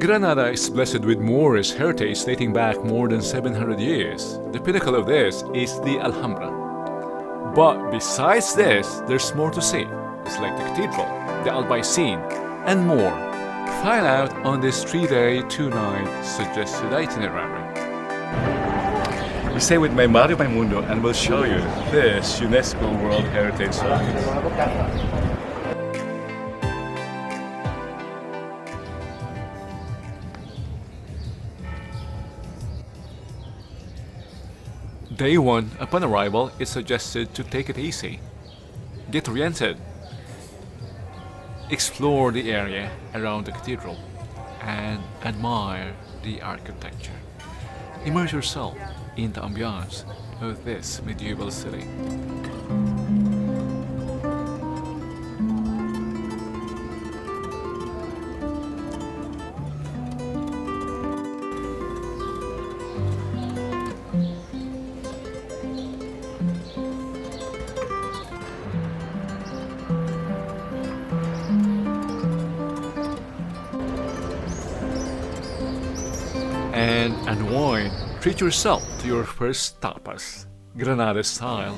Granada is blessed with Moorish heritage dating back more than 700 years. The pinnacle of this is the Alhambra. But besides this, there's more to see. It's like the cathedral, the Albaicin, and more. Find out on this 3-day, 2-night suggested itinerary. We stay with my Barrio, my Mundo, and we'll show you this UNESCO World Heritage Site. Day 1, upon arrival, it's suggested to take it easy. Get oriented. Explore the area around the cathedral and admire the architecture. Immerse yourself in the ambiance of this medieval city. And unwind. Treat yourself to your first tapas, Granada style.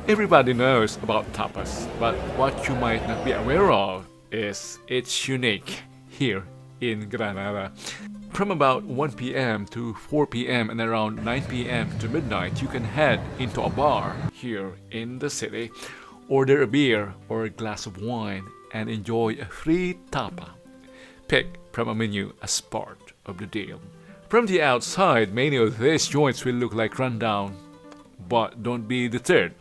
Everybody knows about tapas, but what you might not be aware of is it's unique here in Granada. From about 1 p.m. to 4 p.m. and around 9 p.m. to midnight, you can head into a bar here in the city, order a beer or a glass of wine, and enjoy a free tapa. Pick from a menu as part of the deal. From the outside, many of these joints will look like rundown, but don't be deterred,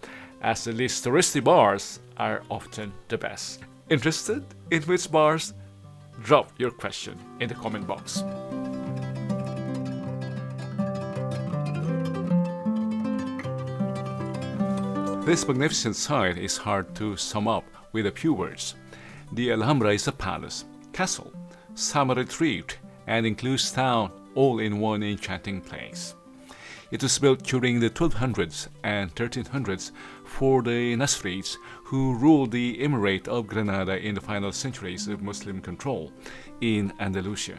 as the least touristy bars are often the best. Interested in which bars? Drop your question in the comment box. This magnificent site is hard to sum up with a few words. The Alhambra is a palace, castle, summer retreat, and includes town all in one enchanting place. It was built during the 1200s and 1300s for the Nasrids who ruled the Emirate of Granada in the final centuries of Muslim control in Andalusia.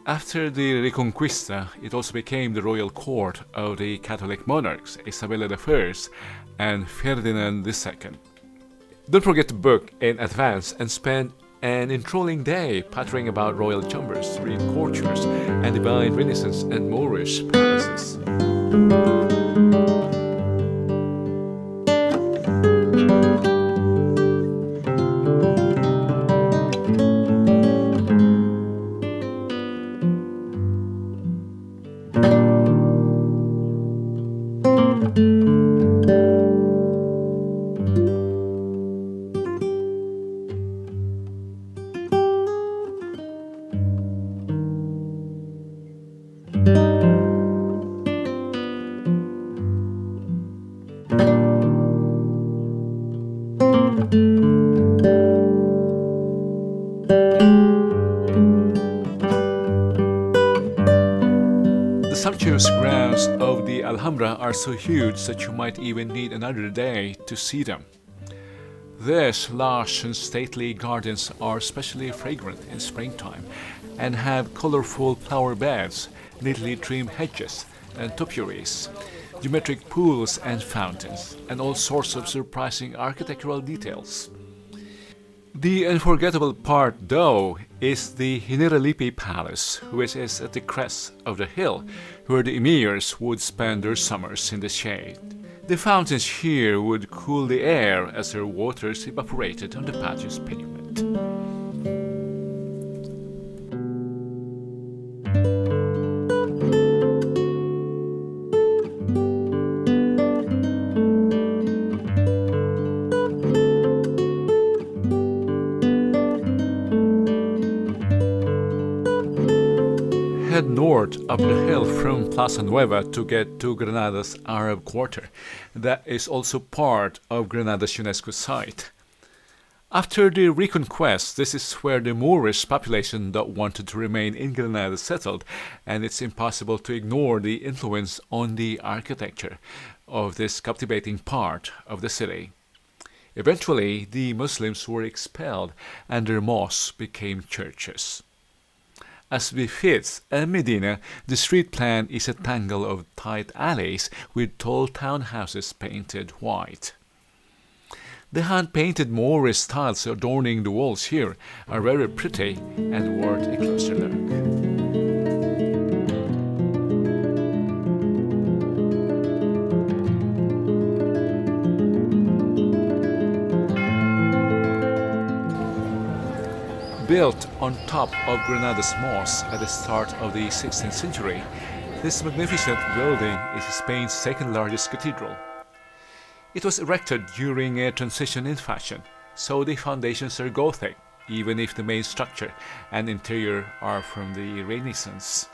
After the Reconquista, it also became the royal court of the Catholic Monarchs, Isabella I and Ferdinand II. Don't forget to book in advance and spend an enthralling day pattering about royal chambers, read courtiers, and divine Renaissance and Moorish palaces. The sumptuous grounds of the Alhambra are so huge that you might even need another day to see them. These lush and stately gardens are especially fragrant in springtime and have colorful flower beds, neatly trimmed hedges and topiaries, geometric pools and fountains, and all sorts of surprising architectural details. The unforgettable part, though, is the Itinerary Palace, which is at the crest of the hill, where the emirs would spend their summers in the shade. The fountains here would cool the air as their waters evaporated on the patio's pavement. Head north up the hill from Plaza Nueva to get to Granada's Arab Quarter. That is also part of Granada's UNESCO site. After the re-conquest, this is where the Moorish population that wanted to remain in Granada settled, and it's impossible to ignore the influence on the architecture of this captivating part of the city. Eventually, the Muslims were expelled and their mosques became churches. As befits a Medina, the street plan is a tangle of tight alleys with tall townhouses painted white. The hand-painted Moorish tiles adorning the walls here are very pretty and worth a closer look. Built on top of Granada's mosque at the start of the 16th century, this magnificent building is Spain's second largest cathedral. It was erected during a transition in fashion, so the foundations are Gothic, even if the main structure and interior are from the Renaissance.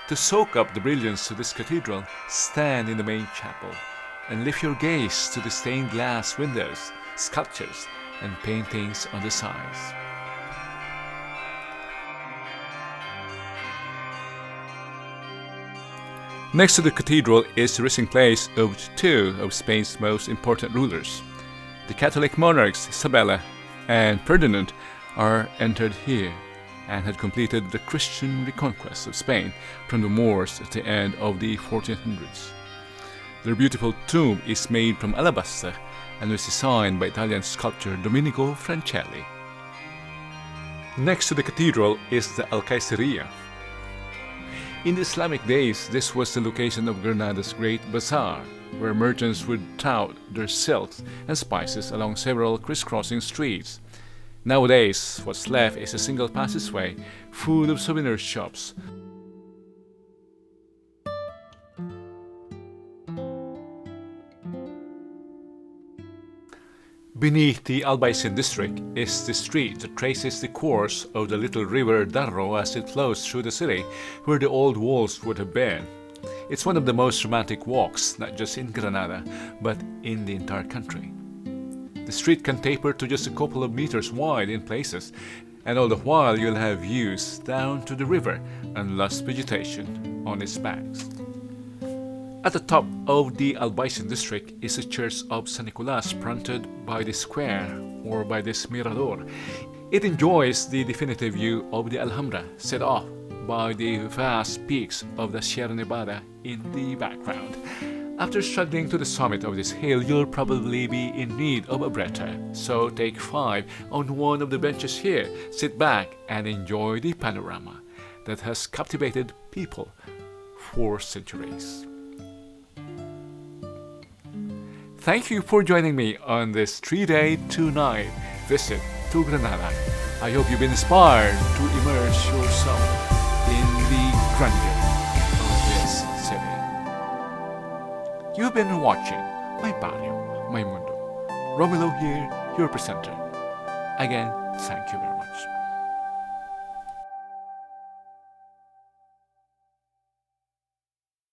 To soak up the brilliance of this cathedral, stand in the main chapel and lift your gaze to the stained glass windows, sculptures, and paintings on the sides. Next to the cathedral is the resting place of two of Spain's most important rulers. The Catholic Monarchs Islabella and Ferdinand are entered here and had completed the Christian re-conquest of Spain from the Moors at the end of the 1400s. Their beautiful tomb is made from alabaster and was designed by Italian sculptor Domenico Francelli. Next to the cathedral is the Alcaiceria. In the Islamic days, this was the location of Granada's Great Bazaar, where merchants would tout their silks and spices along several crisscrossing streets. Nowadays, what's left is a single passageway full of souvenir shops. Beneath the Albaycin district is the street that traces the course of the little river Darro as it flows through the city where the old walls would have been. It's one of the most romantic walks, not just in Granada, but in the entire country. The street can taper to just a couple of meters wide in places, and all the while you'll have views down to the river and lush vegetation on its banks. At the top of the Albaycin district is the Church of San Nicolas fronted by the square or by this mirador. It enjoys the definitive view of the Alhambra set off by the vast peaks of the Sierra Nevada in the background. After struggling to the summit of this hill, you'll probably be in need of a breather, so take 5 on one of the benches here, sit back and enjoy the panorama that has captivated people for centuries. Thank you for joining me on this 3-day, 2-night visit to Granada. I hope you've been inspired to immerse yourself in the grandeur of this city. You've been watching my Barrio, my Mundo. Romulo here, your presenter. Again, thank you very much.